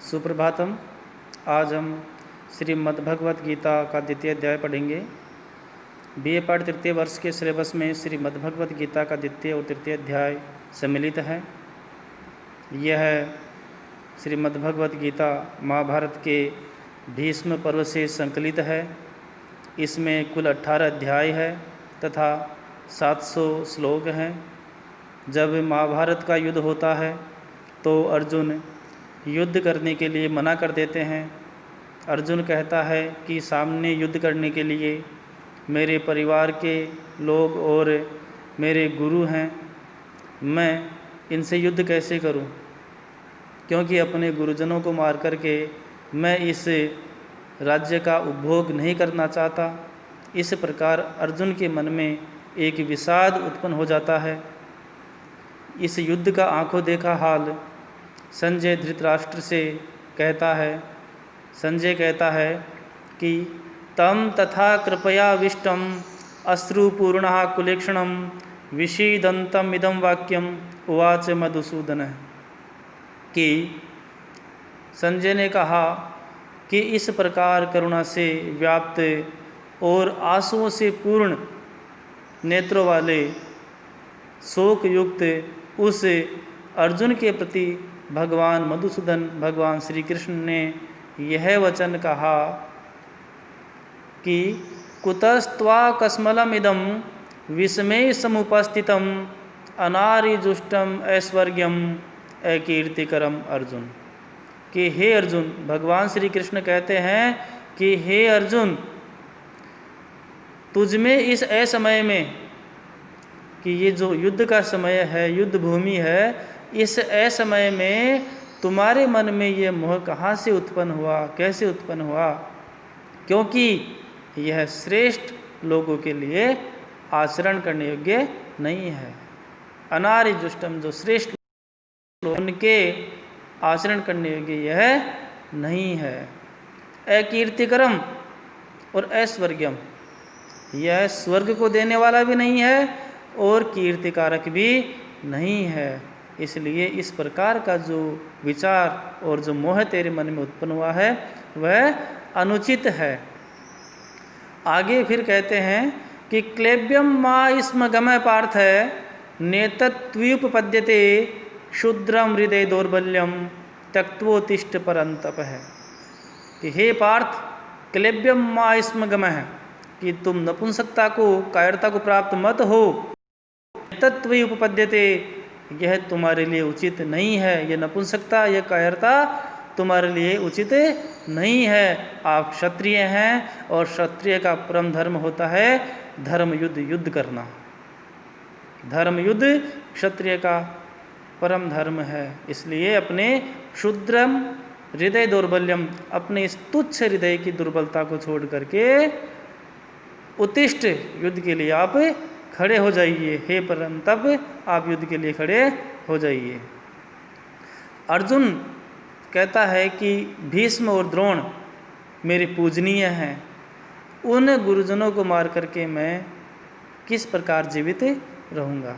सुप्रभातम। आज हम श्रीमद्भगवत गीता का द्वितीय अध्याय पढ़ेंगे। बीए पाठ तृतीय वर्ष के सिलेबस में श्रीमद्भगवत गीता का द्वितीय और तृतीय अध्याय सम्मिलित है। यह श्रीमद्भगवत गीता महाभारत के भीष्म पर्व से संकलित है। इसमें कुल 18 अध्याय है तथा 700 श्लोक हैं। जब महाभारत का युद्ध होता है तो अर्जुन युद्ध करने के लिए मना कर देते हैं। अर्जुन कहता है कि सामने युद्ध करने के लिए मेरे परिवार के लोग और मेरे गुरु हैं, मैं इनसे युद्ध कैसे करूं? क्योंकि अपने गुरुजनों को मार करके मैं इस राज्य का उपभोग नहीं करना चाहता। इस प्रकार अर्जुन के मन में एक विषाद उत्पन्न हो जाता है। इस युद्ध का आंखों देखा हाल संजय धृतराष्ट्र से कहता है। संजय कहता है कि तम तथा कृपया विष्टम अश्रुपूर्णः कुलेक्षणम विषीदन्तम इदं वाक्यम उवाच मधुसूदन। कि संजय ने कहा कि इस प्रकार करुणा से व्याप्त और आंसुओं से पूर्ण नेत्रों वाले शोक युक्त उस अर्जुन के प्रति भगवान मधुसूदन भगवान श्री कृष्ण ने यह वचन कहा कि कुतस्त्वा कस्मलम इदम विस्मय समुपस्थितम अनारिजुष्टम ऐश्वर्यम अकीर्तिकरम अर्जुन। कि हे अर्जुन, भगवान श्री कृष्ण कहते हैं कि हे अर्जुन, तुझमें इस असमय में, कि ये जो युद्ध का समय है, युद्ध भूमि है, इस असमय में तुम्हारे मन में ये मोह कहाँ से उत्पन्न हुआ, कैसे उत्पन्न हुआ? क्योंकि यह श्रेष्ठ लोगों के लिए आचरण करने योग्य नहीं है। अनारिजुष्टम, जो श्रेष्ठ लोग उनके आचरण करने योग्य यह नहीं है। अकीर्तिकरम और ऐश्वर्यम, यह स्वर्ग को देने वाला भी नहीं है और कीर्तिकारक भी नहीं है। इसलिए इस प्रकार का जो विचार और जो मोह तेरे मन में उत्पन्न हुआ है वह अनुचित है। आगे फिर कहते हैं कि क्लेब्यम मा स्म गमय पार्थ नेतत्व्युपपद्यते क्षुद्रम हृदय दौर्बल्यम त्यक्त्वोत्तिष्ठ परंतप है। कि हे पार्थ, क्लेब्यम मा स्म गमय, कि तुम नपुंसकता को, कायरता को प्राप्त मत हो। नेतत्व्युपपद्यते, यह तुम्हारे लिए उचित नहीं है। यह नपुंसकता, यह कायरता तुम्हारे लिए उचित नहीं है। आप क्षत्रिय हैं और क्षत्रिय का परम धर्म होता है धर्म युद्ध, युद्ध करना। धर्म युद्ध क्षत्रिय का परम धर्म है। इसलिए अपने क्षुद्रम हृदय दौर्बल्यम, अपने इस तुच्छ हृदय की दुर्बलता को छोड़ करके उत्तिष्ठ, युद्ध के लिए आप खड़े हो जाइए। हे परंतप, आप युद्ध के लिए खड़े हो जाइए। अर्जुन कहता है कि भीष्म और द्रोण मेरे पूजनीय हैं। उन गुरुजनों को मार करके मैं किस प्रकार जीवित रहूँगा?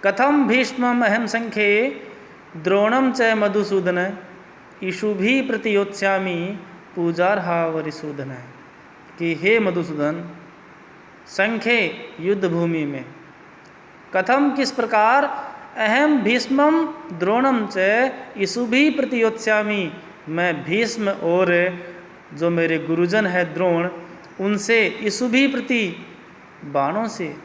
कथम भीष्मम अहम संख्ये द्रोणम च मधुसूदन ईशुभी प्रतियोत्स्यामि पूजार्हा वरिसूदन। कि हे मधुसूदन, संख्ये युद्ध भूमि में, कथम किस प्रकार, अहम भीष्मम द्रोणम च ईशुभी प्रतियोत्स्यामि, मैं भीष्म और जो मेरे गुरुजन है द्रोण, उनसे ईशुभी प्रति, बाणों से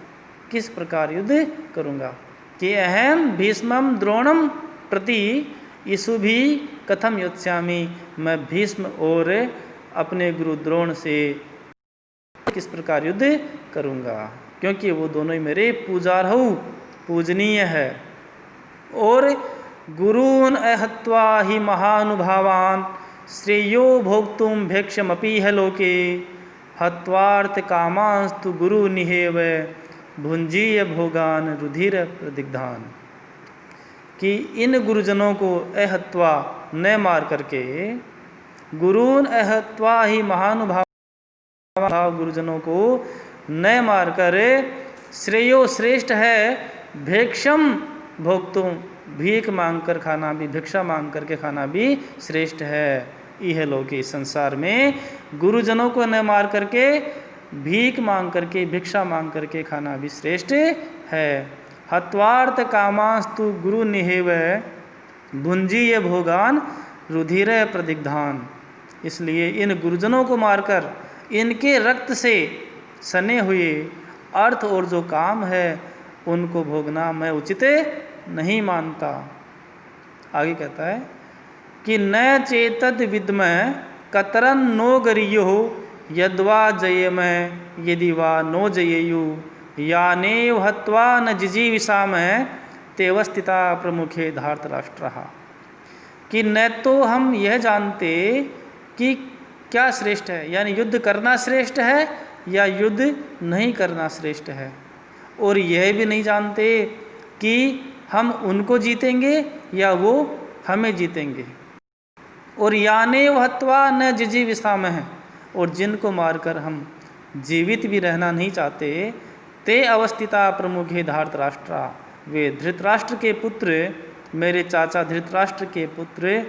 किस प्रकार युद्ध करूँगा? कि अहम भीष्मम द्रोणम प्रति ईशुभी कथम योत्स्यामि, मैं भीष्म और अपने गुरु द्रोण से किस प्रकार युद्ध करूँगा? क्योंकि वो दोनों ही मेरे पूजार्हु, पूजनीय है। और गुरून् अहत्वा ही महानुभावान श्रेयो भोक्तुम भेक्षमपीह लोके हत्वार्थ कामांस्तु गुरु निहेव भुंजीय भोगान रुधिर प्रदिग्धान। कि इन गुरुजनों को अहत्वा, न मार करके, गुरून् अहत्वा ही महानुभाव, गुरुजनों को न मारकर, श्रेयो श्रेष्ठ है, भेक्षम भोक्तुम, भीख मांग कर खाना भी, भिक्षा मांग करके खाना भी श्रेष्ठ है। यह लोग इस संसार में गुरुजनों को न मार करके भीख मांग करके, भिक्षा मांग करके खाना भी श्रेष्ठ है। हत्वार्थ कामास्तु गुरु निहेव भुंजीय भोगान रुधिर प्रदिग्धान। इसलिए इन गुरुजनों को मारकर इनके रक्त से सने हुए अर्थ और जो काम है उनको भोगना मैं उचित नहीं मानता। आगे कहता है कि न चेतद विद्मय कतरन नो गरियो यद्वा जयमय यदि वा नो जयेयु यानेव हत्वा न जिजीविषामय तेवस्थिता प्रमुखे धार्तराष्ट्रः। कि न तो हम यह जानते कि क्या श्रेष्ठ है, यानी युद्ध करना श्रेष्ठ है या युद्ध नहीं करना श्रेष्ठ है, और यह भी नहीं जानते कि हम उनको जीतेंगे या वो हमें जीतेंगे। और याने हत्वा न जिजीविषामः है, और जिनको मारकर हम जीवित भी रहना नहीं चाहते, ते अवस्थिता प्रमुखे धार्तराष्ट्रा। वे धृतराष्ट्र के पुत्र, मेरे चाचा धृतराष्ट्र के पुत्र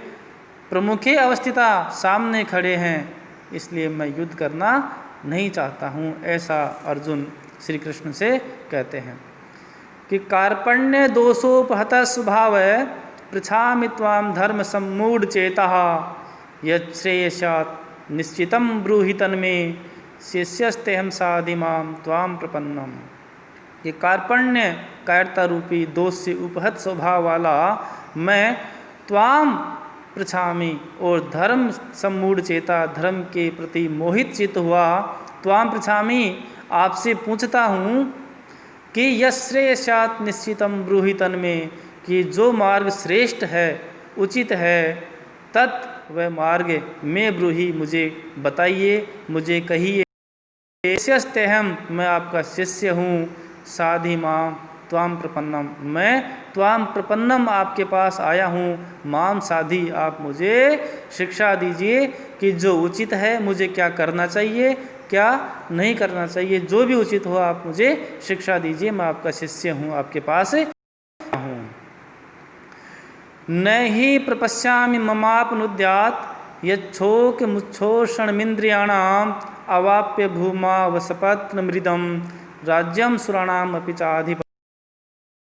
प्रमुखे अवस्थिता सामने खड़े हैं, इसलिए मैं युद्ध करना नहीं चाहता हूँ। ऐसा अर्जुन श्री कृष्ण से कहते हैं कि कार्पण्य दोषोपहत स्वभाव पृछामि त्वां धर्म सम्मूढ़ चेतः यच्छ्रेयस्यात् निश्चितं ब्रूहि तन्मे शिष्यस्तेहं साधिमां त्वां प्रपन्नम। ये कार्पण्य कायरता रूपी दोष से उपहत स्वभाव वाला मैं त्वाम पृछामि, और धर्म सम्मूढ़ चेता, धर्म के प्रति मोहित चित्त हुआ, त्वाम पृछामि आपसे पूछता हूँ कि यश्रेयस्यात् निश्चितम ब्रूहि तन्मे, कि जो मार्ग श्रेष्ठ है, उचित है, तत् वह मार्ग में ब्रूहि मुझे बताइए, मुझे कहिए। शिष्यस्तेहम मैं आपका शिष्य हूँ, साधि माम त्वाम प्रपन्नम मैं त्वाम प्रपन्नम आपके पास आया हूँ, माम साधि आप मुझे शिक्षा दीजिए कि जो उचित है मुझे क्या करना चाहिए, क्या नहीं करना चाहिए, जो भी उचित हो आप मुझे शिक्षा दीजिए, मैं आपका शिष्य हूँ, आपके पास हूँ। न ही प्रपश्यामि ममापनुद्यात् यच्छोक मुच्छोषणमिन्द्रियाणाम् अवाप्य भूमा वसपत्न मृदम राज्यम सुराणाम अपि चाधिपति।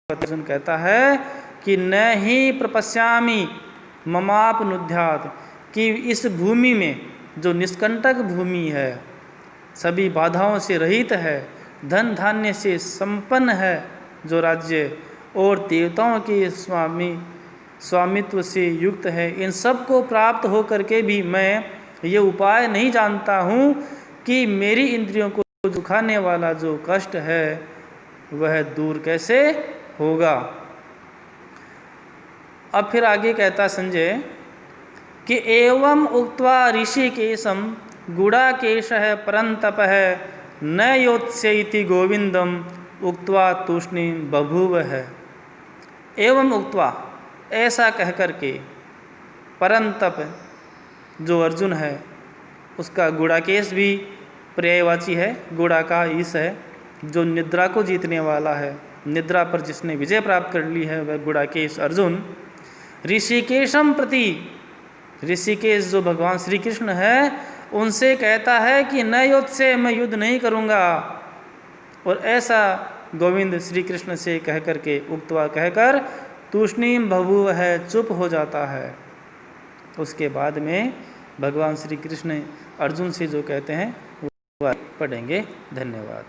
अर्जुन कहता है कि न ही प्रपश्यामि ममापनुद्यात्, कि इस भूमि में जो निष्कंटक भूमि है, सभी बाधाओं से रहित है, धन धान्य से संपन्न है जो राज्य, और देवताओं के स्वामित्व से युक्त है, इन सब को प्राप्त होकर के भी मैं ये उपाय नहीं जानता हूँ कि मेरी इंद्रियों को दुखाने वाला जो कष्ट है वह दूर कैसे होगा। अब फिर आगे कहता संजय कि एवं उक्त्वा ऋषिकेशम गुड़ाकेशः परंतपः न योत्स्यैति गोविंदम उक्त्वा तूष्णीं बभूवः। एवं उक्त्वा ऐसा कह करके, परंतप जो अर्जुन है उसका गुड़ाकेश भी पर्यायवाची है, गुड़ा का ईश है, जो निद्रा को जीतने वाला है, निद्रा पर जिसने विजय प्राप्त कर ली है वह गुड़ाकेश अर्जुन। ऋषिकेशम प्रति, ऋषिकेश जो भगवान श्री कृष्ण है उनसे कहता है कि न युद्ध से मैं युद्ध नहीं करूँगा, और ऐसा गोविंद श्री कृष्ण से कह करके, उक्तवा कहकर तूष्णीम बभूव है, चुप हो जाता है। उसके बाद में भगवान श्री कृष्ण अर्जुन से जो कहते हैं वो पढ़ेंगे। धन्यवाद।